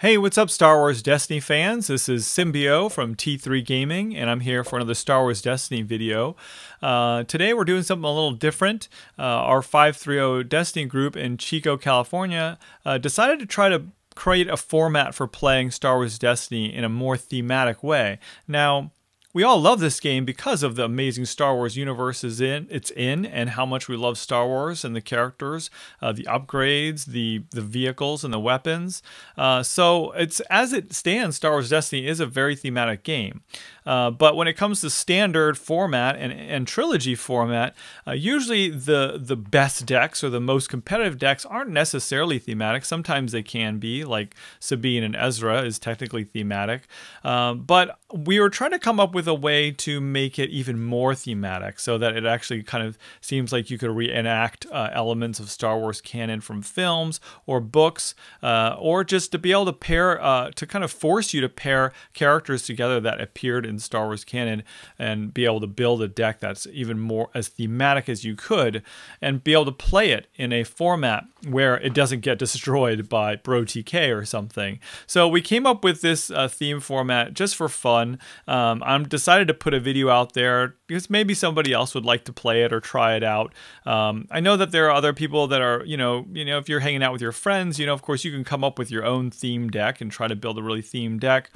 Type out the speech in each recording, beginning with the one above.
Hey, what's up, Star Wars Destiny fans? This is Symbio from T3 Gaming, and I'm here for another Star Wars Destiny video. Today we're doing something a little different. Our 530 Destiny group in Chico, California decided to try to create a format for playing Star Wars Destiny in a more thematic way. Now, we all love this game because of the amazing Star Wars universe it's in, and how much we love Star Wars and the characters, the upgrades, the vehicles, and the weapons. So it's, as it stands, Star Wars Destiny is a very thematic game. But when it comes to standard format and trilogy format, usually the best decks or the most competitive decks aren't necessarily thematic. Sometimes they can be, like Sabine and Ezra is technically thematic. But we were trying to come up with a way to make it even more thematic so that it actually kind of seems like you could reenact elements of Star Wars canon from films or books, or just to be able to pair, to kind of force you to pair characters together that appeared in Star Wars canon and be able to build a deck that's even more as thematic as you could and be able to play it in a format where it doesn't get destroyed by Bro TK or something. So we came up with this theme format just for fun. I'm decided to put a video out there because maybe somebody else would like to play it or try it out. I know that there are other people that are, if you're hanging out with your friends, of course you can come up with your own theme deck and try to build a really themed deck.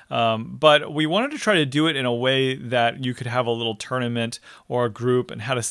But we wanted to try to do it in a way that you could have a little tournament or a group and have a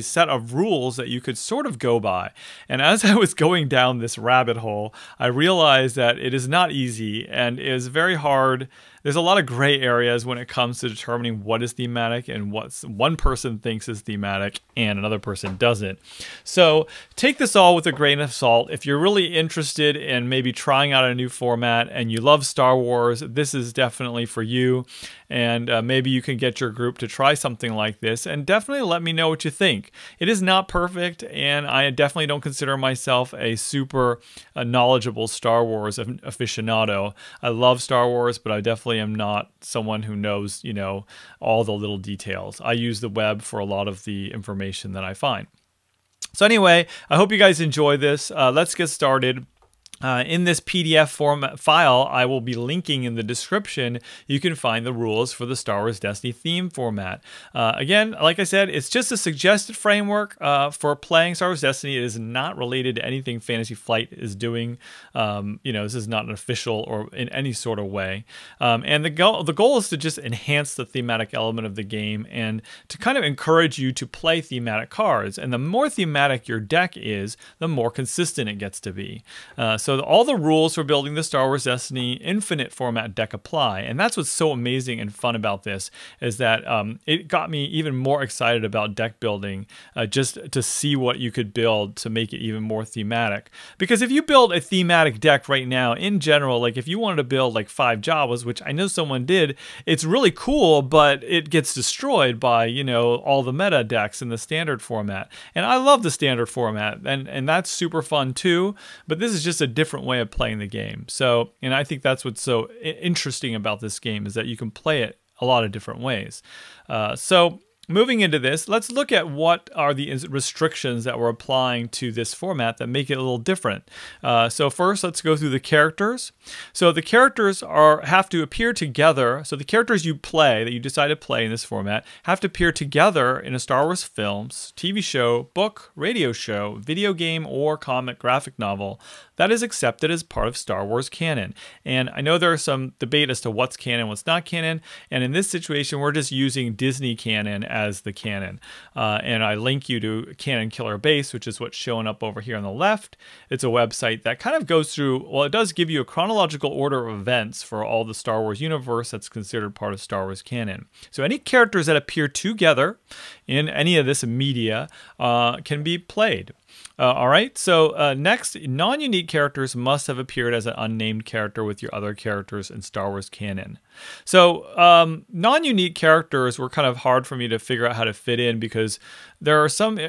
set of rules that you could sort of go by. And as I was going down this rabbit hole, I realized that it is not easy and it is very hard. There's a lot of gray areas when it comes to determining what is thematic and what one person thinks is thematic and another person doesn't. So take this all with a grain of salt. If you're really interested in maybe trying out a new format and you love Star Wars, this is definitely for you. And maybe you can get your group to try something like this, and definitely let me know what you think. It is not perfect, and I definitely don't consider myself a super knowledgeable Star Wars aficionado. I love Star Wars, but I definitely am not someone who knows, all the little details. I use the web for a lot of the information that I find. So anyway, I hope you guys enjoy this. Let's get started. In this PDF format file, I will be linking in the description. You can find the rules for the Star Wars Destiny theme format. Again, like I said, it's just a suggested framework for playing Star Wars Destiny. It is not related to anything Fantasy Flight is doing. This is not an official or in any sort of way. And the goal is to just enhance the thematic element of the game and to kind of encourage you to play thematic cards. And the more thematic your deck is, the more consistent it gets to be. So all the rules for building the Star Wars Destiny Infinite format deck apply, and that's what's so amazing and fun about this, is that it got me even more excited about deck building, just to see what you could build to make it even more thematic. Because if you build a thematic deck right now, in general, like if you wanted to build like 5 Jawas, which I know someone did, it's really cool, but it gets destroyed by, all the meta decks in the standard format. And I love the standard format, and that's super fun too, but this is just a different way of playing the game. So, and I think that's what's so interesting about this game, is that you can play it a lot of different ways. So moving into this, let's look at what are the restrictions that we're applying to this format that make it a little different. So first, let's go through the characters. So the characters have to appear together. So the characters you play, that you decide to play in this format, have to appear together in a Star Wars film, TV show, book, radio show, video game, or comic graphic novel that is accepted as part of Star Wars canon. And I know there's some debate as to what's canon, what's not canon. And in this situation, we're just using Disney canon as the canon. And I link you to Canon Killer Base, which is what's showing up over here on the left. It's a website that kind of goes through, well, it does give you a chronological order of events for all the Star Wars universe that's considered part of Star Wars canon. So any characters that appear together in any of this media can be played. All right, so next, non-unique characters must have appeared as an unnamed character with your other characters in Star Wars canon. So non-unique characters were kind of hard for me to figure out how to fit in, because there are some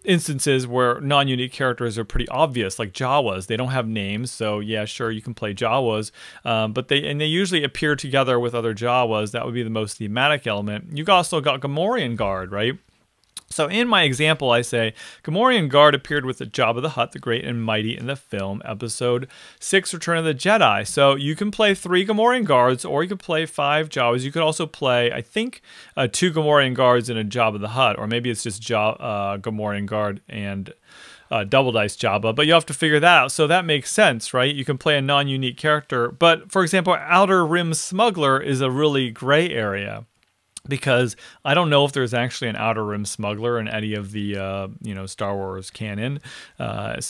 instances where non-unique characters are pretty obvious, like Jawas. They don't have names, so yeah, sure, you can play Jawas, but they usually appear together with other Jawas. That would be the most thematic element. You also got Gamorrean Guard, right? So in my example, I say, Gamorrean Guard appeared with the Jabba the Hutt, the Great and Mighty in the film, Episode 6, Return of the Jedi. So you can play 3 Gamorrean Guards, or you can play 5 Jawas. You could also play, I think, 2 Gamorrean Guards and a Jabba the Hutt, or maybe it's just Gamorrean Guard and Double Dice Jabba, but you have to figure that out. So that makes sense, right? You can play a non-unique character. But, for example, Outer Rim Smuggler is a really gray area, because I don't know if there's actually an Outer Rim Smuggler in any of the, Star Wars canon. But,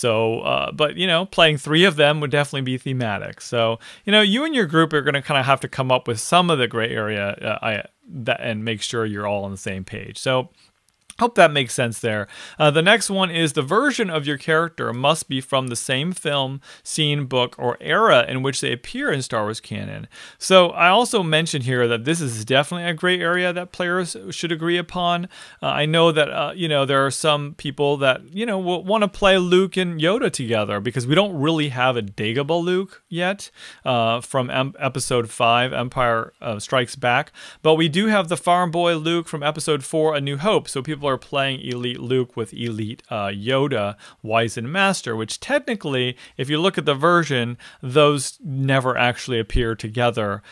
playing 3 of them would definitely be thematic. So, you and your group are going to kind of have to come up with some of the gray area and make sure you're all on the same page. So, hope that makes sense there. The next one is the version of your character must be from the same film, scene, book, or era in which they appear in Star Wars canon. So I also mentioned here that this is definitely a gray area that players should agree upon. I know that, there are some people that, will want to play Luke and Yoda together, because we don't really have a Dagobah Luke yet from Episode 5, Empire Strikes Back. But we do have the farm boy Luke from Episode 4, A New Hope. So people are playing Elite Luke with Elite Yoda, Wizened Master, which technically, if you look at the version, those never actually appear together.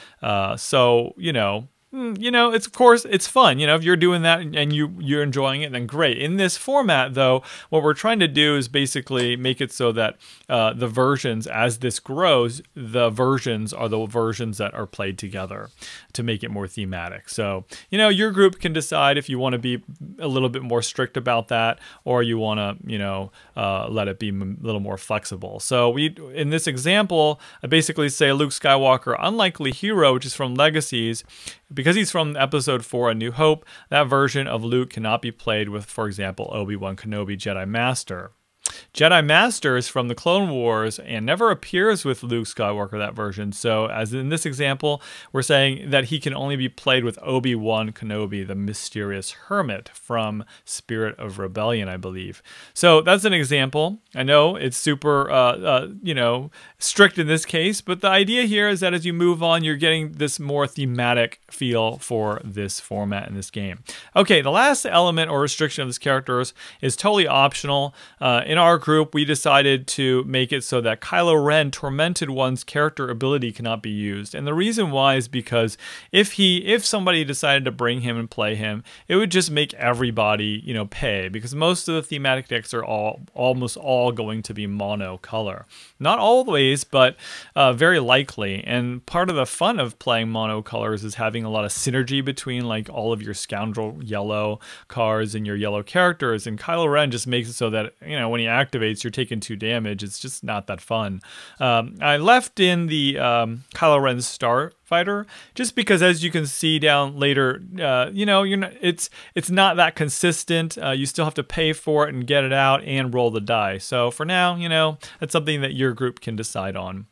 It's, of course, it's fun. If you're doing that and you're enjoying it, then great. In this format, though, what we're trying to do is basically make it so that the versions, as this grows, the versions are the versions that are played together to make it more thematic. So, your group can decide if you want to be a little bit more strict about that, or you want to, let it be a little more flexible. So in this example, I basically say Luke Skywalker, unlikely hero, which is from Legacies. Because he's from Episode 4, A New Hope, that version of Luke cannot be played with, for example, Obi-Wan Kenobi, Jedi Master. Jedi Master is from the Clone Wars and never appears with Luke Skywalker, that version. So as in this example, we're saying that he can only be played with Obi-Wan Kenobi, the mysterious hermit from Spirit of Rebellion, I believe. So that's an example. I know it's super, strict in this case, but the idea here is that as you move on, you're getting this more thematic feel for this format in this game. Okay, the last element or restriction of this characters is totally optional. In our group, we decided to make it so that Kylo Ren, Tormented One's character ability cannot be used. And the reason why is because if somebody decided to bring him and play him, it would just make everybody, pay, because most of the thematic decks are almost all going to be mono color. Not always, but very likely. And part of the fun of playing mono colors is having a lot of synergy between like all of your scoundrel yellow cards and your yellow characters. And Kylo Ren just makes it so that, when he activates, you're taking 2 damage. It's just not that fun. I left in the Kylo Ren Starfighter just because, as you can see down later, it's not that consistent. You still have to pay for it and get it out and roll the die. So for now, that's something that your group can decide on.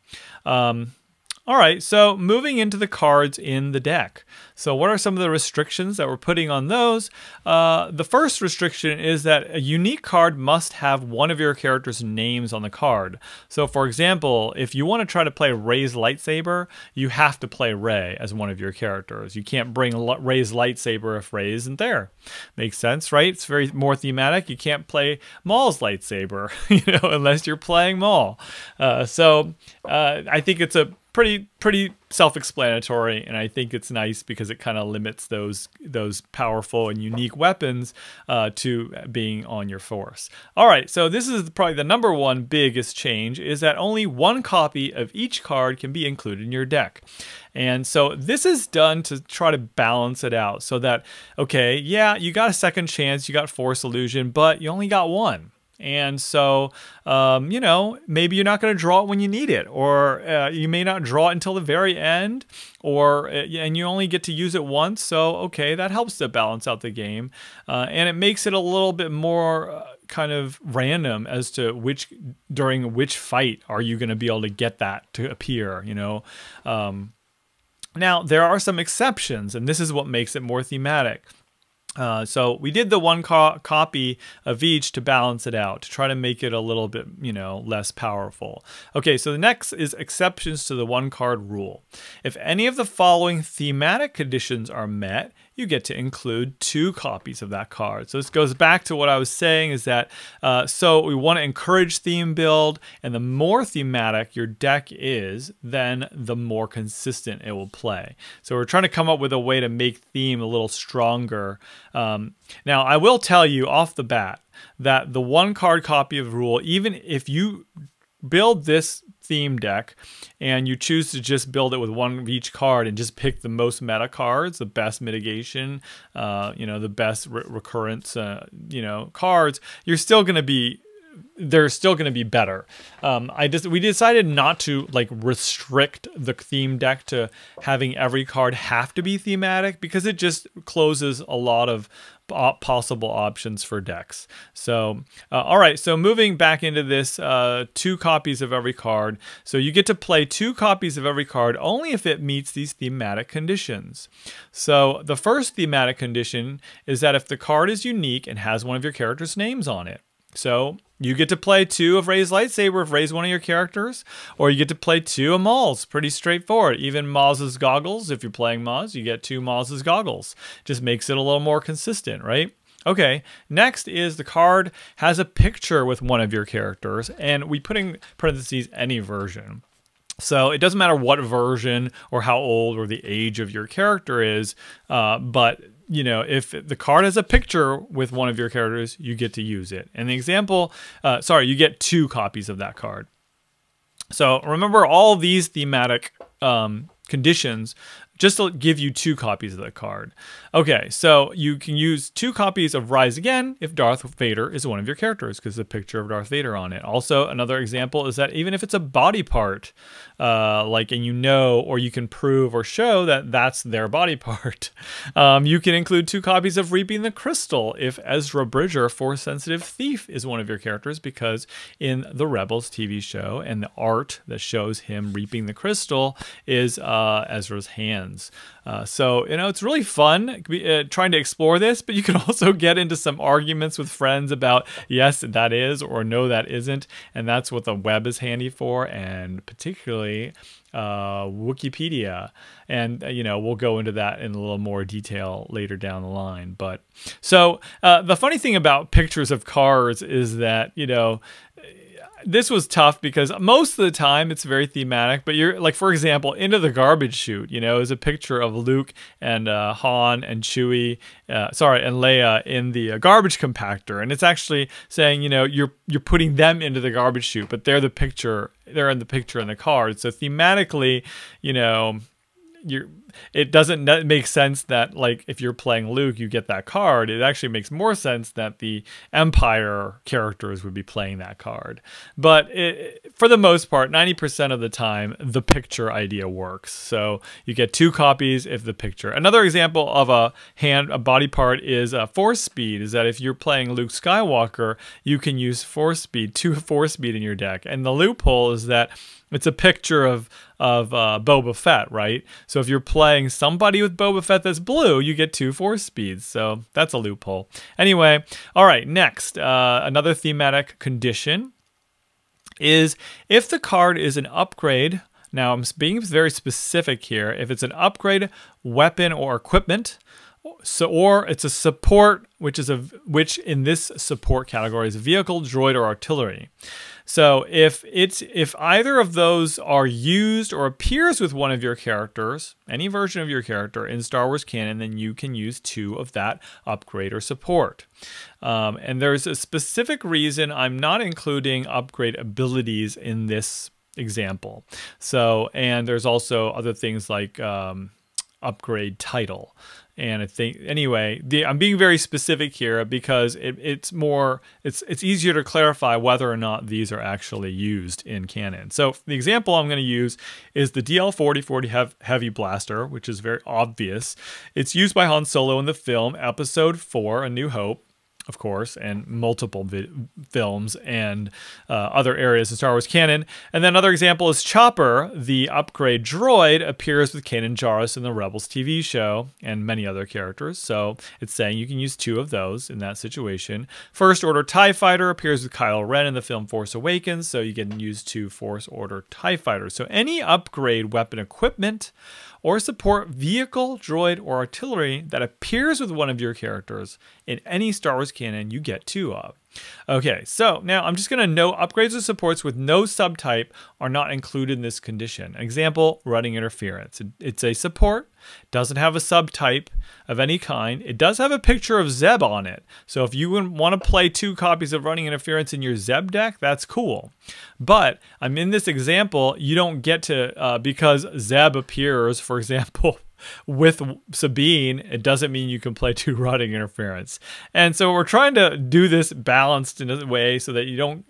All right, so moving into the cards in the deck. So what are some of the restrictions that we're putting on those? The first restriction is that a unique card must have one of your character's names on the card. So for example, if you want to try to play Rey's lightsaber, you have to play Rey as one of your characters. You can't bring Rey's lightsaber if Rey isn't there. Makes sense, right? It's very more thematic. You can't play Maul's lightsaber, unless you're playing Maul. I think it's a pretty self-explanatory, and I think it's nice because it kind of limits those powerful and unique weapons to being on your force. All right, so this is probably the number one biggest change, is that only 1 copy of each card can be included in your deck. And so this is done to try to balance it out so that, okay, yeah, you got a second chance, you got Force Illusion, but you only got 1. And so, maybe you're not going to draw it when you need it, or you may not draw it until the very end, and you only get to use it once. So, okay, that helps to balance out the game. And it makes it a little bit more kind of random as to during which fight are you going to be able to get that to appear, Now, there are some exceptions, and this is what makes it more thematic. So we did the 1 copy of each to balance it out, to try to make it a little bit, less powerful. Okay, so the next is exceptions to the 1 card rule. If any of the following thematic conditions are met, you get to include 2 copies of that card. So this goes back to what I was saying, is that so we want to encourage theme build, and the more thematic your deck is, then the more consistent it will play. So we're trying to come up with a way to make theme a little stronger. Now, I will tell you off the bat that the 1 card copy of rule, even if you build this theme deck and you choose to just build it with 1 of each card and just pick the most meta cards, the best mitigation, the best recurrence, cards, you're still going to be, they're still going to be better. We decided not to restrict the theme deck to having every card have to be thematic, because it just closes a lot of possible options for decks. So all right, so moving back into this, 2 copies of every card. So you get to play 2 copies of every card only if it meets these thematic conditions. So the first thematic condition is that if the card is unique and has one of your characters' names on it. So you get to play 2 of Rey's lightsaber if Rey's one of your characters, or you get to play 2 of Maul's. Pretty straightforward. Even Maz's goggles, if you're playing Maz, you get 2 Maz's goggles. Just makes it a little more consistent, right? Okay, next is the card has a picture with one of your characters, and we put in parentheses any version. So it doesn't matter what version or how old or the age of your character is, but if the card has a picture with one of your characters, you get to use it. And the example, you get 2 copies of that card. So remember all these thematic conditions just to give you 2 copies of the card. Okay, so you can use 2 copies of Rise Again if Darth Vader is one of your characters, because there's a picture of Darth Vader on it. Also, another example is that even if it's a body part, and or you can prove or show that that's their body part, you can include 2 copies of Reaping the Crystal if Ezra Bridger, Force-sensitive thief, is one of your characters, because in the Rebels TV show and the art that shows him reaping the crystal is Ezra's hands. So it's really fun trying to explore this, but you can also get into some arguments with friends about yes, that is, or no, that isn't, and that's what the web is handy for, and particularly Wikipedia. And we'll go into that in a little more detail later down the line. But so the funny thing about pictures of cards is that this was tough because most of the time it's very thematic, but you're for example, Into the Garbage Chute, is a picture of Luke and Han and Chewie, and Leia in the garbage compactor, and it's actually saying, you're putting them into the garbage chute, but they're in the picture in the card. So thematically, it doesn't make sense that if you're playing Luke, you get that card. It actually makes more sense that the Empire characters would be playing that card. But for the most part, 90% of the time, the picture idea works. So you get 2 copies if the picture. Another example of a body part is Force Speed. Is that if you're playing Luke Skywalker, you can use Force Speed, 2 Force Speed in your deck. And the loophole is that it's a picture of Boba Fett, right? So if you're playing somebody with Boba Fett that's blue, you get 2 Force Speeds. So that's a loophole. Anyway, all right, next, another thematic condition is if the card is an upgrade. Now, I'm being very specific here. If it's an upgrade, weapon, or equipment, or it's a support, which in this support category is vehicle, droid, or artillery. So if either of those are used or appears with one of your characters, any version of your character in Star Wars canon, then you can use 2 of that upgrade or support. And there's a specific reason I'm not including upgrade abilities in this example. So, and there's also other things like upgrade title. And I think, anyway, I'm being very specific here because it's easier to clarify whether or not these are actually used in canon. So the example I'm going to use is the DL-4040 Heavy Blaster, which is very obvious. It's used by Han Solo in the film Episode 4, A New Hope, of course, and multiple films and other areas in Star Wars canon. And then another example is Chopper, the upgrade droid, appears with Kanan Jarrus in the Rebels TV show and many other characters. So it's saying you can use 2 of those in that situation. First Order TIE Fighter appears with Kylo Ren in the film Force Awakens, so you can use 2 Force Order TIE Fighters. So any upgrade weapon equipment or support vehicle, droid, or artillery that appears with one of your characters in any Star Wars canon you get 2 of. Okay, so now I'm just going to note upgrades or supports with no subtype are not included in this condition. Example, running interference. It's a support, doesn't have a subtype of any kind. It does have a picture of Zeb on it. So if you want to play 2 copies of running interference in your Zeb deck, that's cool. But I'm in this example, you don't get to, because Zeb appears, for example, with Sabine, it doesn't mean you can play 2 running interference. And so we're trying to do this balanced in a way so that you don't,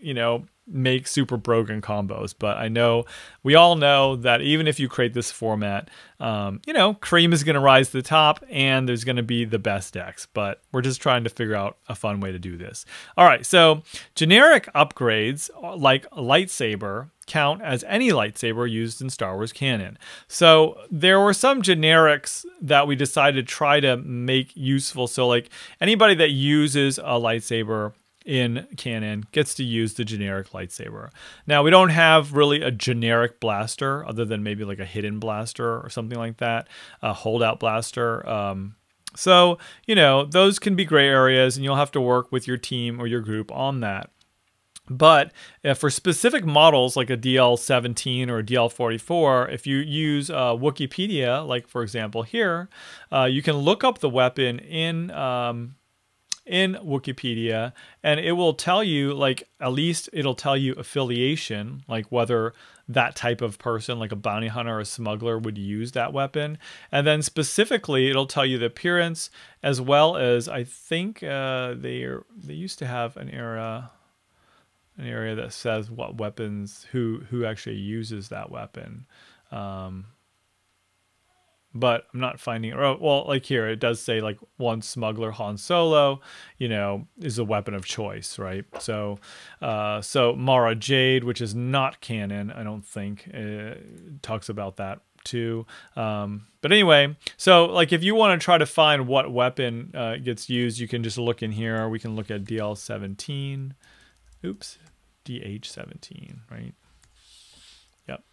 make super broken combos. But I know we all know that even if you create this format, cream is going to rise to the top and there's going to be the best decks. But we're just trying to figure out a fun way to do this. All right, so generic upgrades like lightsaber count as any lightsaber used in Star Wars canon. So there were some generics that we decided to try to make useful. So like anybody that uses a lightsaber in canon gets to use the generic lightsaber. Now we don't have really a generic blaster other than maybe like a hidden blaster or something like that, a holdout blaster. So, those can be gray areas and you'll have to work with your team or your group on that. But for specific models like a DL-17 or a DL-44, if you use Wikipedia, like for example here, you can look up the weapon in Wikipedia and it will tell you, like, at least it'll tell you affiliation, like whether that type of person, like a bounty hunter or a smuggler, would use that weapon. And then specifically it'll tell you the appearance, as well as I think they used to have an area that says what weapons, who actually uses that weapon. But I'm not finding it. Well, like here, it does say like one smuggler, Han Solo, is a weapon of choice, right? So Mara Jade, which is not canon, I don't think, talks about that too. But anyway, so like if you want to try to find what weapon gets used, you can just look in here. We can look at DL-17. Oops, DH-17, right? Yep.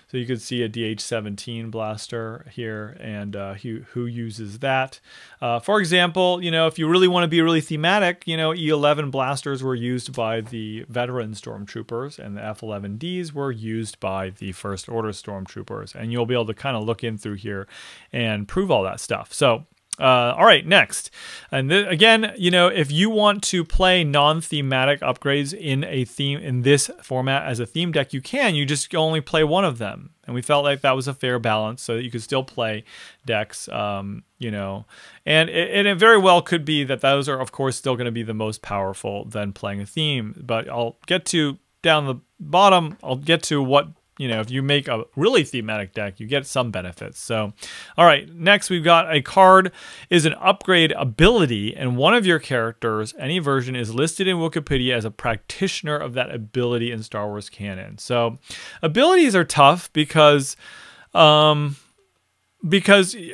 So you could see a DH-17 blaster here and who uses that. For example, if you really want to be really thematic, E11 blasters were used by the veteran stormtroopers and the F-11Ds were used by the First Order stormtroopers. And you'll be able to kind of look in through here and prove all that stuff. So all right, next. And again, if you want to play non-thematic upgrades in this format as a theme deck, you can. You just only play one of them. And we felt like that was a fair balance so that you could still play decks, and it very well could be that those are, of course, still going to be the most powerful than playing a theme. But I'll get to down the bottom, I'll get to what if you make a really thematic deck, you get some benefits. So, all right, next we've got a card is an upgrade ability, and one of your characters, any version, is listed in Wikipedia as a practitioner of that ability in Star Wars canon. So, abilities are tough because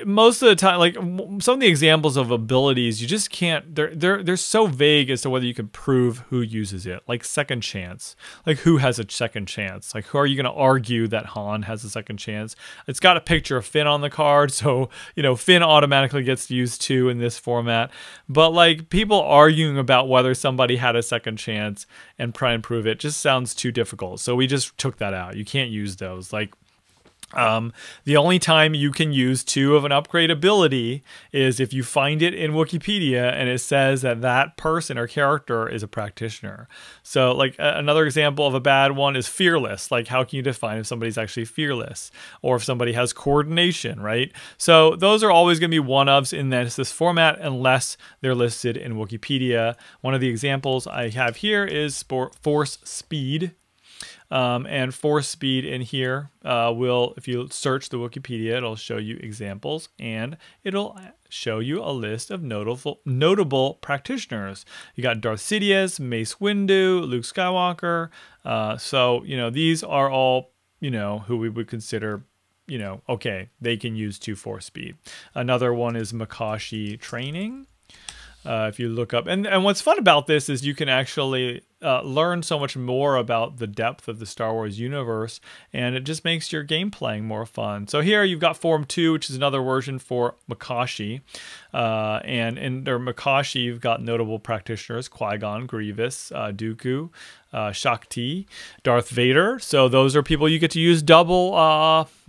most of the time, like some of the examples of abilities, you just can't, they're so vague as to whether you can prove who uses it. Like second chance, like who has a second chance? Like who are you going to argue that Han has a second chance? It's got a picture of Finn on the card, so Finn automatically gets used too in this format. But like people arguing about whether somebody had a second chance and try and prove it just sounds too difficult. So we just took that out. You can't use those. Like the only time you can use 2 of an upgrade ability is if you find it in Wikipedia and it says that that person or character is a practitioner. So like another example of a bad one is fearless. Like how can you define if somebody's actually fearless or if somebody has coordination, right? So those are always going to be one-ofs in this format unless they're listed in Wikipedia. One of the examples I have here is force speed. And force speed in here if you search the Wikipedia, it'll show you examples and it'll show you a list of notable practitioners. You got Darth Sidious, Mace Windu, Luke Skywalker. So, these are all, who we would consider, okay, they can use 2 force speed. Another one is Makashi training. If you look up, and what's fun about this is you can actually learn so much more about the depth of the Star Wars universe, and it just makes your game playing more fun. So here you've got Form 2, which is another version for Makashi. And in their Makashi, you've got notable practitioners: Qui-Gon, Grievous, Dooku, Shakti, Darth Vader. So those are people you get to use double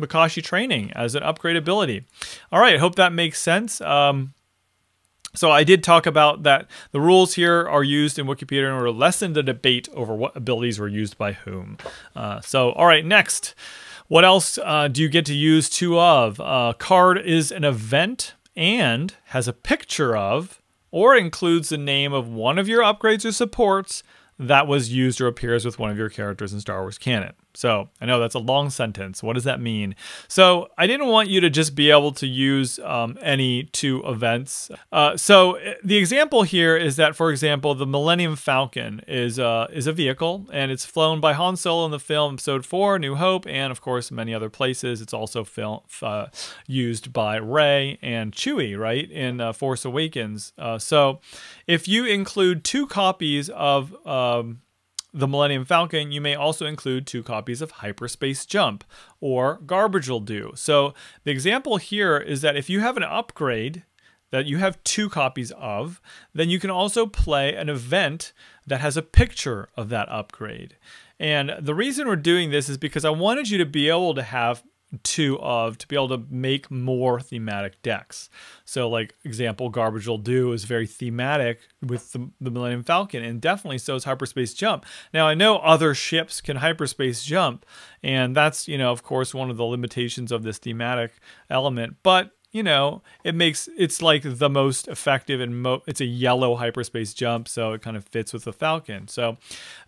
Makashi training as an upgrade ability. All right, I hope that makes sense. So I did talk about that the rules here are used in Wikipedia in order to lessen the debate over what abilities were used by whom. All right, next. What else do you get to use two of? Card is an event and has a picture of or includes the name of one of your upgrades or supports that was used or appears with one of your characters in Star Wars Canon. So I know that's a long sentence. What does that mean? So I didn't want you to just be able to use any two events. So the example here is that, for example, the Millennium Falcon is a vehicle, and it's flown by Han Solo in the film Episode 4, New Hope, and of course many other places. It's also used by Rey and Chewie, right, in Force Awakens. So if you include two copies of the Millennium Falcon, you may also include two copies of Hyperspace Jump or Garbage'll Do. So the example here is that if you have an upgrade that you have two copies of, then you can also play an event that has a picture of that upgrade. And the reason we're doing this is because I wanted you to be able to have to be able to make more thematic decks. So like example, Garbage'll Do is very thematic with the Millennium Falcon, and definitely so is Hyperspace Jump. Now I know other ships can Hyperspace Jump, and that's, you know, of course one of the limitations of this thematic element, but you know, it's like the most effective, and it's a yellow Hyperspace Jump, so it kind of fits with the Falcon. So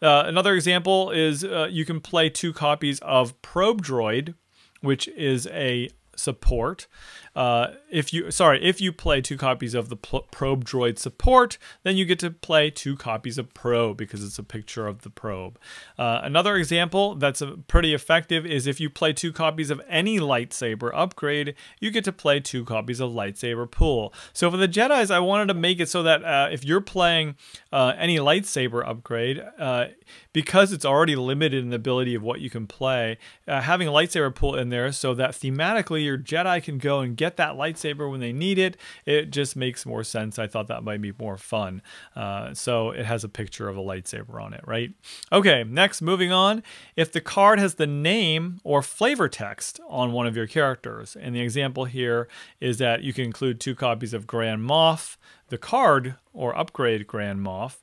another example is you can play two copies of Probe Droid, which is a support. If you play two copies of the Probe Droid support, then you get to play two copies of Probe because it's a picture of the probe. Another example that's pretty effective is if you play two copies of any lightsaber upgrade, you get to play two copies of lightsaber pool. So for the Jedis, I wanted to make it so that if you're playing any lightsaber upgrade, because it's already limited in the ability of what you can play, having a lightsaber pool in there so that thematically your Jedi can go and get that lightsaber when they need it, it just makes more sense. I thought that might be more fun. So it has a picture of a lightsaber on it, right? Okay, next, moving on. If the card has the name or flavor text on one of your characters, and the example here is that you can include two copies of Grand Moff, the card or upgrade Grand Moff,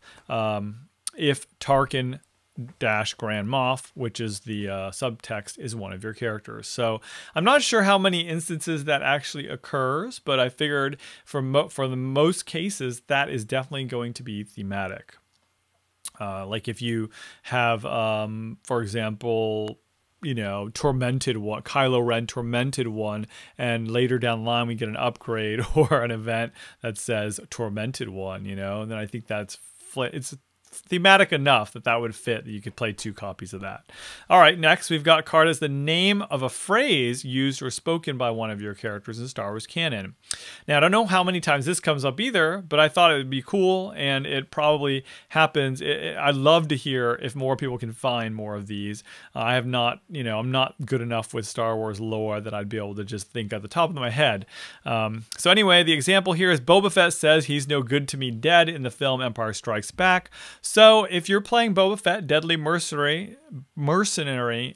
if Tarkin Grand Moff, which is the subtext, is one of your characters. So I'm not sure how many instances that actually occurs, but I figured for the most cases that is definitely going to be thematic. Like if you have, for example, you know, Tormented One, Kylo Ren Tormented One, and later down the line we get an upgrade or an event that says Tormented One, you know, and then I think it's thematic enough that would fit, that you could play two copies of that. All right, next we've got card as the name of a phrase used or spoken by one of your characters in Star Wars Canon. Now, I don't know how many times this comes up either, but I thought it would be cool, and it probably happens. I'd love to hear if more people can find more of these. I have not, you know, I'm not good enough with Star Wars lore that I'd be able to just think at the top of my head. So anyway, the example here is Boba Fett says he's no good to me dead in the film Empire Strikes Back. So if you're playing Boba Fett, Deadly Mercenary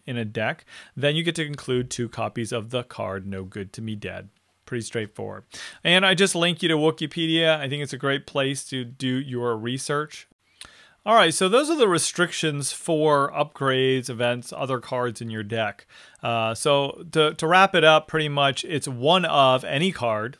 in a deck, then you get to include two copies of the card No Good to Me Dead. Pretty straightforward. And I just link you to Wikipedia. I think it's a great place to do your research. All right, so those are the restrictions for upgrades, events, other cards in your deck. So to wrap it up, pretty much it's one of any card,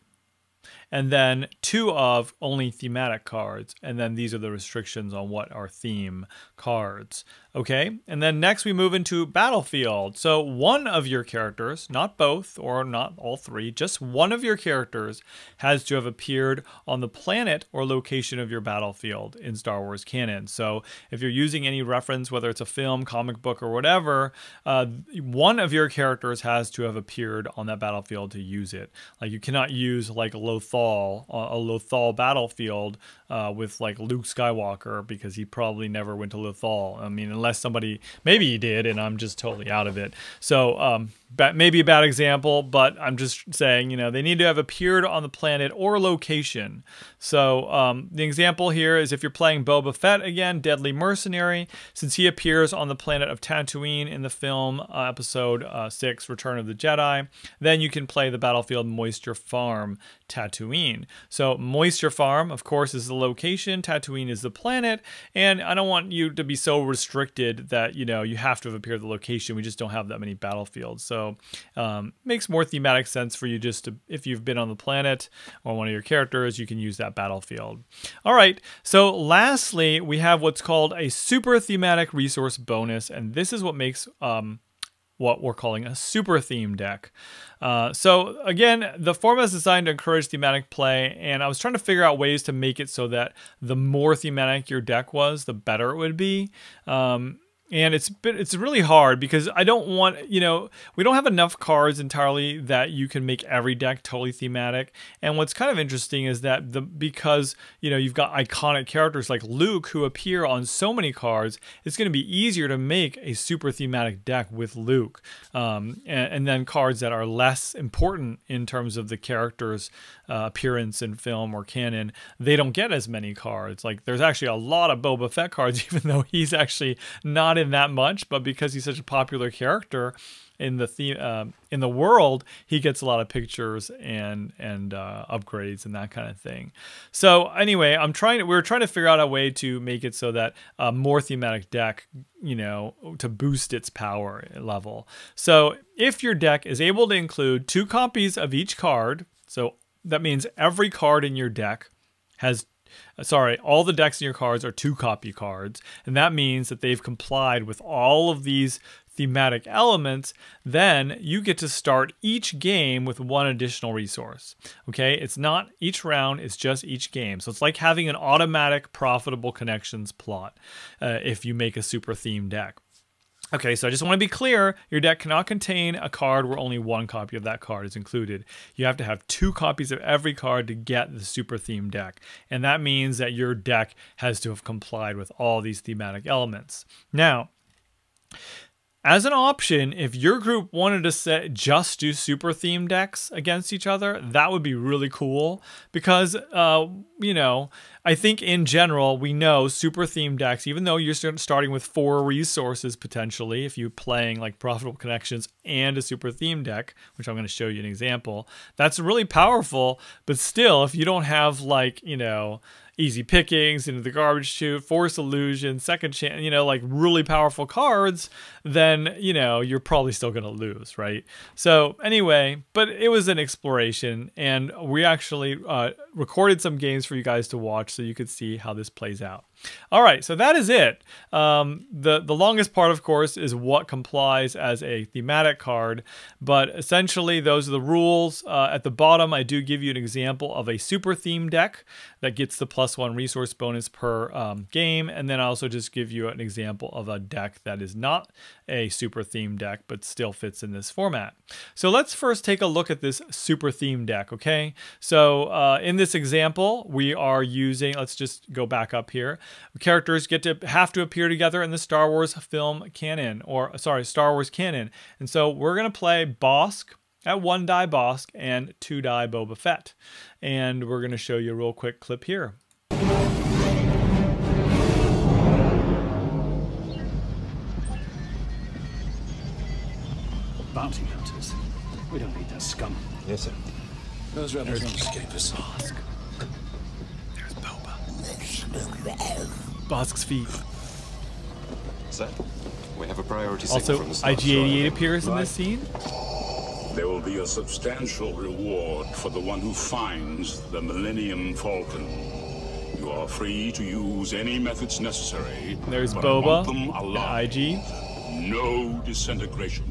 and then two of only thematic cards, and then these are the restrictions on what are theme cards. Okay, and then next we move into Battlefield. So one of your characters, not both or not all three, just one of your characters has to have appeared on the planet or location of your battlefield in Star Wars Canon. So if you're using any reference, whether it's a film, comic book, or whatever, one of your characters has to have appeared on that battlefield to use it. Like you cannot use like Lothal a Lothal battlefield with like Luke Skywalker, because he probably never went to Lothal. I mean, unless somebody, maybe he did, and I'm just totally out of it. So maybe a bad example, but I'm just saying, you know, they need to have appeared on the planet or location. So the example here is if you're playing Boba Fett again, Deadly Mercenary, since he appears on the planet of Tatooine in the film episode 6, Return of the Jedi, then you can play the battlefield Moisture Farm, Tatooine. So Moisture Farm, of course, is the location, Tatooine is the planet, and I don't want you to be so restricted that, you know, you have to have appeared the location. We just don't have that many battlefields. So makes more thematic sense for you just to, if you've been on the planet or one of your characters, you can use that battlefield. All right, so lastly, we have what's called a super thematic resource bonus, and this is what makes what we're calling a super theme deck. So again, the format is designed to encourage thematic play, and I was trying to figure out ways to make it so that the more thematic your deck was, the better it would be. And it's really hard because I don't want, you know, we don't have enough cards entirely that you can make every deck totally thematic. And what's kind of interesting is that because, you know, you've got iconic characters like Luke who appear on so many cards, it's going to be easier to make a super thematic deck with Luke. And then cards that are less important in terms of the character's appearance in film or canon, they don't get as many cards. Like there's actually a lot of Boba Fett cards, even though he's actually not in that much, but because he's such a popular character in the theme in the world, he gets a lot of pictures and upgrades and that kind of thing. So anyway, we're trying to figure out a way to make it so that a more thematic deck, you know, to boost its power level. So if your deck is able to include 2 copies of each card, so that means every card in your deck has, all the decks in your cards are 2-copy cards, and that means that they've complied with all of these thematic elements, then you get to start each game with 1 additional resource. Okay, it's not each round, it's just each game. So it's like having an automatic profitable connections plot if you make a super theme deck. Okay, so I just want to be clear, your deck cannot contain a card where only 1 copy of that card is included. You have to have 2 copies of every card to get the super theme deck. And that means that your deck has to have complied with all these thematic elements. Now, as an option, if your group wanted to just do super theme decks against each other, that would be really cool because, you know, I think in general, we know super theme decks, even though you're starting with 4 resources potentially, if you're playing like Profitable Connections and a super theme deck, which I'm going to show you an example, that's really powerful. But still, if you don't have like, you know, Easy Pickings, Into the Garbage Chute, Force Illusion, Second Chance, you know, like really powerful cards, then, you know, you're probably still going to lose, right? So anyway, but it was an exploration, and we actually recorded some games for you guys to watch so you could see how this plays out. All right, so that is it. The longest part, of course, is what complies as a thematic card, but essentially those are the rules. At the bottom, I do give you an example of a super theme deck that gets the +1 resource bonus per game, and then I also just give you an example of a deck that is not a super theme deck but still fits in this format. So let's first take a look at this super theme deck, okay? So in this example, we are using, let's just go back up here. Characters have to appear together in the Star Wars film canon, or sorry, Star Wars canon. And so we're going to play Bossk at 1 die Bossk and 2 die Boba Fett. And we're going to show you a real quick clip here. Bounty hunters. We don't need that scum. Yes, sir. Those rebels won't escape us. Bossk. There's Boba. Bosk's feet. Sir, we have a priority Also, from the start. IG-88 appears in this scene. There will be a substantial reward for the one who finds the Millennium Falcon. You are free to use any methods necessary. There's but I want Boba, them alive. IG. No disintegration.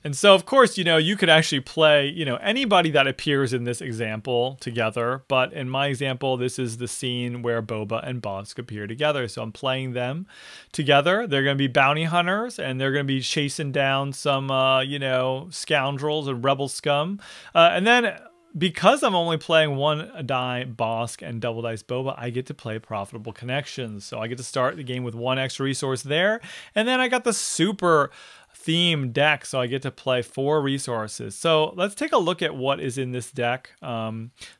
And so, of course, you know, you could actually play, you know, anybody that appears in this example together. But in my example, this is the scene where Boba and Bossk appear together. So I'm playing them together. They're going to be bounty hunters, and they're going to be chasing down some, you know, scoundrels and rebel scum. And then because I'm only playing one die Bossk and double dice Boba, I get to play Profitable Connections. So I get to start the game with one extra resource there. And then I got the super theme deck, so I get to play 4 resources. So let's take a look at what is in this deck.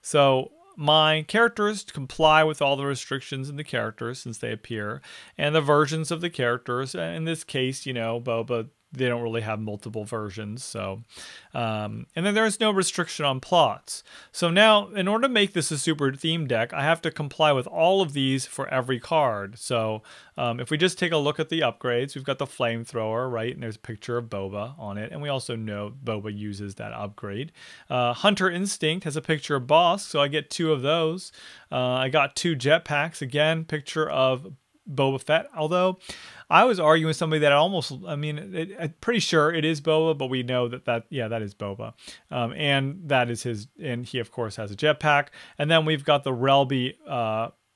So my characters comply with all the restrictions in the characters since they appear, and the versions of the characters. In this case, you know, Boba, they don't really have multiple versions. So, and then there's no restriction on plots. So now, in order to make this a super theme deck, I have to comply with all of these for every card. So if we just take a look at the upgrades, we've got the flamethrower, right? And there's a picture of Boba on it. And we also know Boba uses that upgrade. Hunter Instinct has a picture of Bossk, so I get 2 of those. I got 2 jetpacks, again, picture of Boba Fett, although I was arguing with somebody that I'm pretty sure it is Boba, but we know that is Boba. And that is his, and he of course has a jetpack. And then we've got the Relby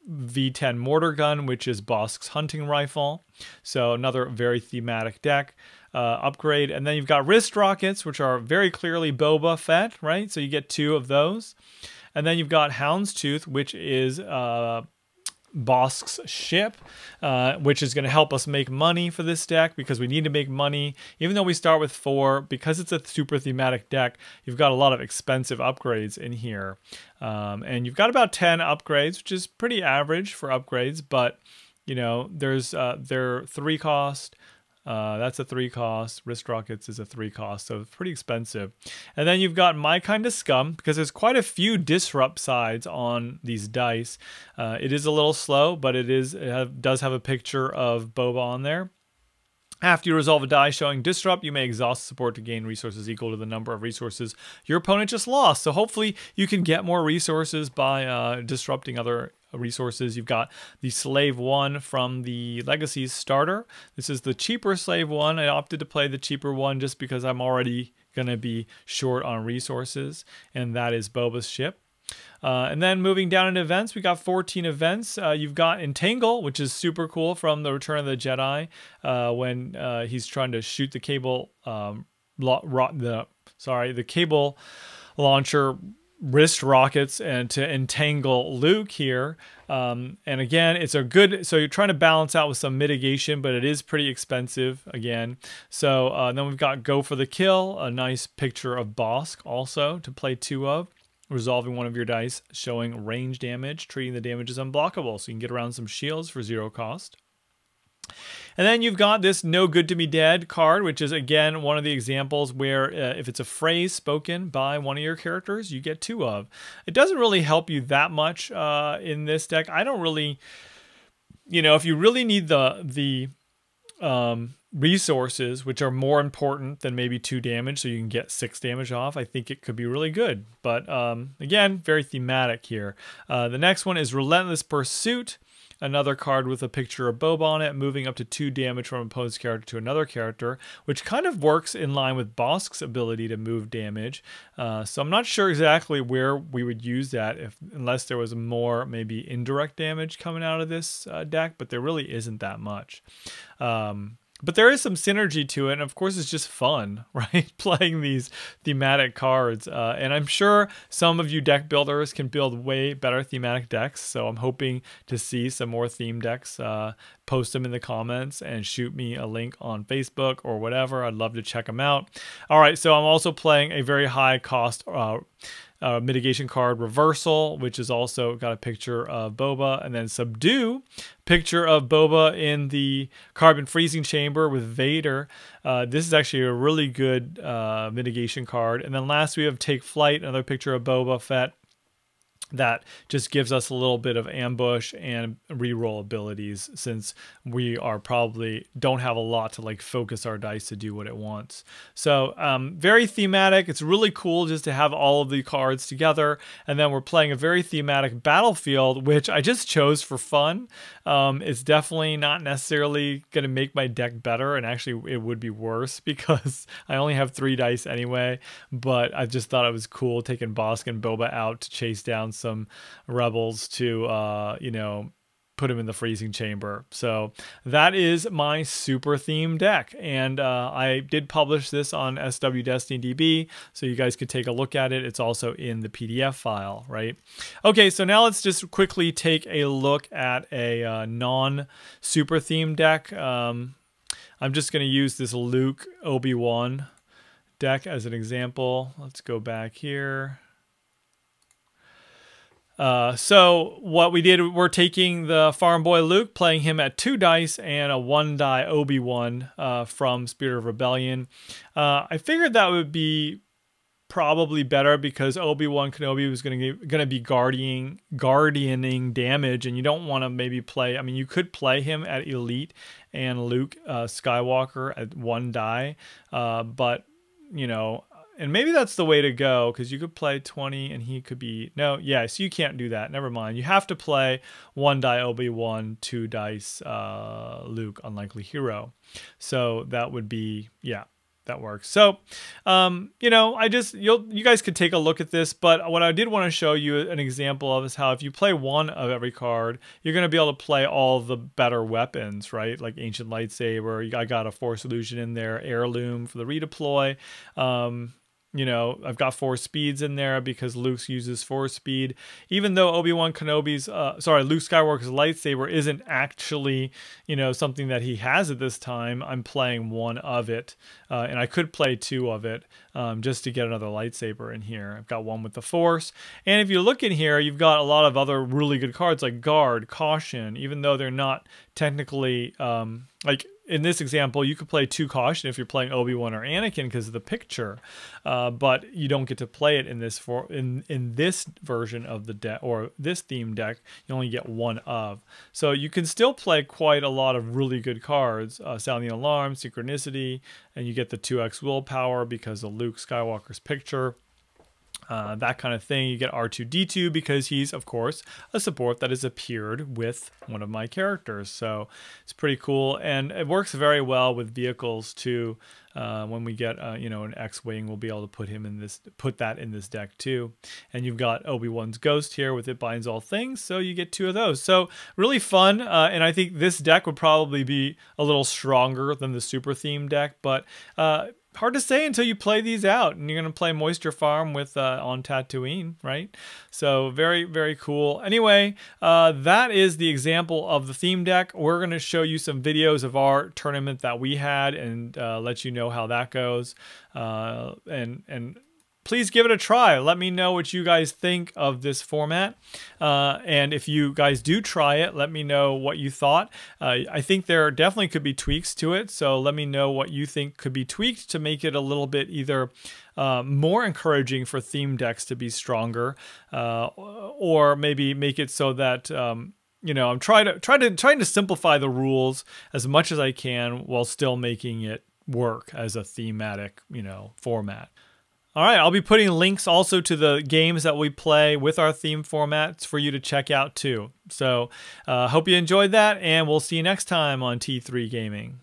V10 mortar gun, which is Bossk's hunting rifle. So another very thematic deck upgrade. And then you've got wrist rockets, which are very clearly Boba Fett, right? So you get 2 of those. And then you've got Houndstooth, which is Bossk's ship, which is going to help us make money for this deck because we need to make money. Even though we start with 4, because it's a super thematic deck, you've got a lot of expensive upgrades in here. And you've got about 10 upgrades, which is pretty average for upgrades, but you know, there's they're 3 cost. That's a 3 cost. Wrist rockets is a 3 cost, so it's pretty expensive. And then you've got My Kind of Scum, because there's quite a few disrupt sides on these dice. It is a little slow, but it does have a picture of Boba on there. After you resolve a die showing disrupt, you may exhaust support to gain resources equal to the number of resources your opponent just lost. So hopefully you can get more resources by disrupting other resources. You've got the Slave 1 from the Legacies starter. This is the cheaper Slave 1. I opted to play the cheaper one just because I'm already going to be short on resources, and that is Boba's ship. And then moving down in events, we got 14 events. You've got Entangle, which is super cool from the Return of the Jedi, when he's trying to shoot the cable, the cable launcher wrist rockets and to entangle Luke here. And again, it's a good, so you're trying to balance out with some mitigation, but it is pretty expensive again. So then we've got Go for the Kill, a nice picture of Bossk also to play 2 of. Resolving one of your dice, showing range damage, treating the damage as unblockable, so you can get around some shields for 0 cost. And then you've got this No Good to Me Dead card, which is, again, one of the examples where if it's a phrase spoken by one of your characters, you get 2 of. It doesn't really help you that much in this deck. I don't really, you know, if you really need the resources, which are more important than maybe 2 damage, so you can get 6 damage off, I think it could be really good. But again, very thematic here. The next one is Relentless Pursuit, another card with a picture of Boba on it, moving up to 2 damage from an opposed character to another character, which kind of works in line with Bossk's ability to move damage. So I'm not sure exactly where we would use that unless there was more maybe indirect damage coming out of this deck, but there really isn't that much. But there is some synergy to it, and of course it's just fun, right? Playing these thematic cards. And I'm sure some of you deck builders can build way better thematic decks, so I'm hoping to see some more theme decks. Post them in the comments and shoot me a link on Facebook or whatever. I'd love to check them out. All right, so I'm also playing a very high cost mitigation card, Reversal, which is also got a picture of Boba, and then Subdue, picture of Boba in the carbon freezing chamber with Vader. This is actually a really good mitigation card. And then last we have Take Flight, another picture of Boba Fett. That just gives us a little bit of ambush and reroll abilities, since we are probably don't have a lot to like focus our dice to do what it wants. So very thematic. It's really cool just to have all of the cards together. And then we're playing a very thematic battlefield, which I just chose for fun. It's definitely not necessarily going to make my deck better, and actually it would be worse because I only have 3 dice anyway. But I just thought it was cool taking Bossk and Boba out to chase down some rebels to you know, put him in the freezing chamber. So that is my super theme deck, and I did publish this on SW Destiny DB, so you guys could take a look at it. It's also in the PDF file, right? Okay, so now let's just quickly take a look at a non-super theme deck. I'm just going to use this Luke Obi-Wan deck as an example. Let's go back here. So what we did, we're taking the farm boy Luke, playing him at 2 dice and a 1 die Obi-Wan from Spirit of Rebellion. I figured that would be probably better because Obi-Wan Kenobi was going to be guardianing damage, and you don't want to maybe play. I mean, you could play him at Elite and Luke Skywalker at 1 die, but you know. And maybe that's the way to go, because you could play 20 and he could be... No, yeah, so you can't do that. Never mind. You have to play 1 die Obi-Wan, 2 dice Luke, unlikely hero. So that would be... Yeah, that works. So, you know, you guys could take a look at this, but what I did want to show you an example of is how if you play 1 of every card, you're going to be able to play all the better weapons, right? Like Ancient Lightsaber. I got a Force Illusion in there, Heirloom for the redeploy. You know, I've got 4 speeds in there because Luke uses 4 speed. Even though Obi-Wan Kenobi's, Luke Skywalker's lightsaber isn't actually, you know, something that he has at this time, I'm playing 1 of it. And I could play 2 of it just to get another lightsaber in here. I've got 1 with the Force. And if you look in here, you've got a lot of other really good cards like Guard, Caution, even though they're not technically, like... In this example, you could play 2 Caution if you're playing Obi-Wan or Anakin because of the picture, but you don't get to play it in this in this version of the deck or this theme deck. You only get 1 of. So you can still play quite a lot of really good cards, Sounding Alarm, Synchronicity, and you get the 2x Willpower because of Luke Skywalker's picture. That kind of thing. You get R2-D2 because he's, of course, a support that has appeared with one of my characters. So it's pretty cool, and it works very well with vehicles too. When we get you know, an X-wing, we'll be able to put that in this deck too. And you've got Obi-Wan's Ghost here with It Binds All Things, so you get 2 of those. So really fun, and I think this deck would probably be a little stronger than the super theme deck, but hard to say until you play these out, and you're going to play Moisture Farm with on Tatooine, right? So very, very cool. Anyway, that is the example of the theme deck. We're going to show you some videos of our tournament that we had and let you know how that goes. And please give it a try. Let me know what you guys think of this format. And if you guys do try it, let me know what you thought. I think there definitely could be tweaks to it. So let me know what you think could be tweaked to make it a little bit either more encouraging for theme decks to be stronger, or maybe make it so that you know, I'm trying to simplify the rules as much as I can while still making it work as a thematic, you know, format. All right, I'll be putting links also to the games that we play with our theme formats for you to check out too. So hope you enjoyed that, and we'll see you next time on T3 Gaming.